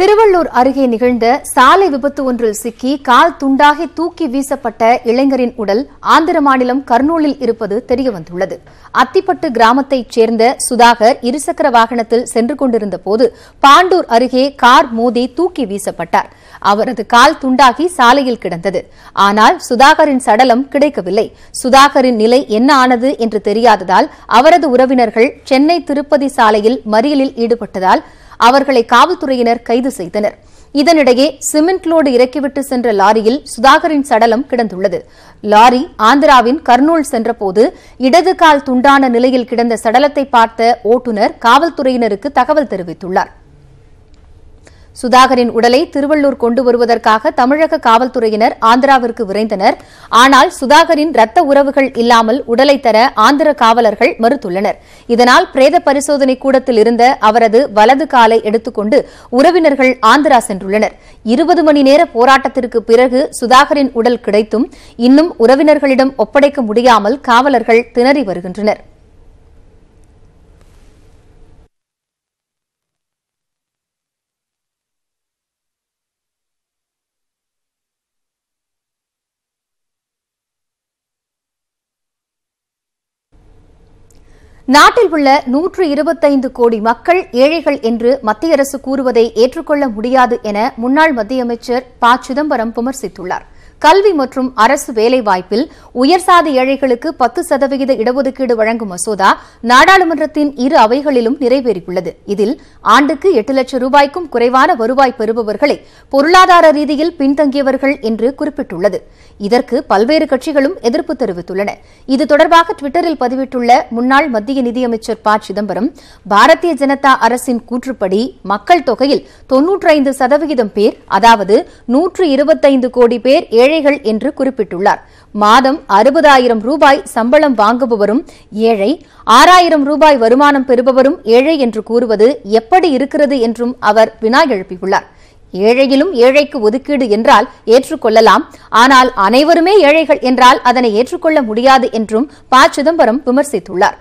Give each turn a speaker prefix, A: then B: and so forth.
A: திருவள்ளூர் அருகே நிகழ்ந்த சாலை விபத்து ஒன்றில் சிக்கி கால் துண்டாகி தூக்கி வீசப்பட்ட இளைஞரின் உடல் ஆந்திர மாநிலம் கர்னூலில் இருப்பது தெரியவந்துள்ளது. அத்திப்பட்டு கிராமத்தைச் சேர்ந்த சுதாகர் இருசக்கர வாகனத்தில் சென்று கொண்டிருந்த போது பாண்டூர் அருகே கார் மோதி தூக்கி வீசப்பட்டார். அவரது கால் துண்டாகி சாலையில் கிடந்தது. ஆனால் சுதாகரின் சடலம் கிடைக்கவில்லை. சுதாகரின் நிலை என்ன ஆனது என்று தெரியாததால் அவரது உறவினர்கள் சென்னை திருப்பதி சாலையில் மறியலில் ஈடுபட்டதால் அவர்களை காவல்துறையினர் கைது செய்தனர். இதனிடையே சிமெண்ட் லோடு இறக்கிவிட்டு சென்ற லாரியில் சுதாகரின் சடலம் கிடந்துள்ளது. லாரி ஆந்திராவின் கர்னூல் சென்றபோது இடது கால் துண்டான நிலையில் கிடந்த சடலத்தை பார்த்த ஓட்டுநர் காவல்துறையினருக்கு தகவல் தெரிவித்துள்ளார். சுதாகரின் உடலை திருவள்ளூர் கொண்டு வருவதற்காக தமிழக காவல்துறையினர் ஆந்திராவிற்கு விரைந்தனர். ஆனால் சுதாகரின் ரத்த உறவுகள் இல்லாமல் உடலை தர ஆந்திர காவலர்கள் மறுத்துள்ளனர். இதனால் பிரேத பரிசோதனை கூடத்தில் இருந்த அவரது வலது காலை எடுத்துக்கொண்டு உறவினர்கள் ஆந்திரா சென்றுள்ளனர். 20 மணி நேர போராட்டத்திற்கு பிறகு சுதாகரின் உடல் கிடைத்தும் இன்னும் உறவினர்களிடம் ஒப்படைக்க முடியாமல் காவலர்கள் திணறி வருகின்றனர். நாட்டில் உள்ள 125 கோடி மக்கள் ஏழைகள் என்று மத்திய அரசு கூறுவதை ஏற்றுக்கொள்ள முடியாது என முன்னாள் மத்திய அமைச்சர் ப. சிதம்பரம் விமர்சித்துள்ளார். கல்வி மற்றும் அரசு வேலைவாய்ப்பில் உயர்சாதி ஏழைகளுக்கு 10% இடஒதுக்கீடு வழங்கும் மசோதா நாடாளுமன்றத்தின் இரு அவைகளிலும் நிறைவேறியுள்ளது. இதில் ஆண்டுக்கு 8 லட்சம் ரூபாய்க்கும் குறைவான வருவாய் பெறுபவர்களை பொருளாதார ரீதியில் பின்தங்கியவர்கள் என்று குறிப்பிட்டுள்ளது. இதற்கு பல்வேறு கட்சிகளும் எதிர்ப்பு தெரிவித்துள்ளன. இது தொடர்பாக டுவிட்டரில் பதிவிட்டுள்ள முன்னாள் மத்திய நிதியமைச்சர் ப. சிதம்பரம், பாரதிய ஜனதா அரசின் கூற்றுப்படி மக்கள் தொகையில் 95% பேர், அதாவது 125 கோடி பேர் ஏழைகள் என்று குறிப்பிட்டுள்ளார். மாதம் 60,000 ரூபாய் சம்பளம் வாங்குபவரும் ஏழை, 6,000 ரூபாய் வருமானம் பெறுபவரும் ஏழை என்று கூறுவது எப்படி இருக்கிறது என்றும் அவர் வினா எழுப்பியுள்ளார். ஏழையிலும் ஏழைக்கு ஒதுக்கீடு என்றால் ஏற்றுக்கொள்ளலாம், ஆனால் அனைவருமே ஏழைகள் என்றால் அதனை ஏற்றுக்கொள்ள முடியாது என்றும் ப. சிதம்பரம் விமர்சித்துள்ளார்.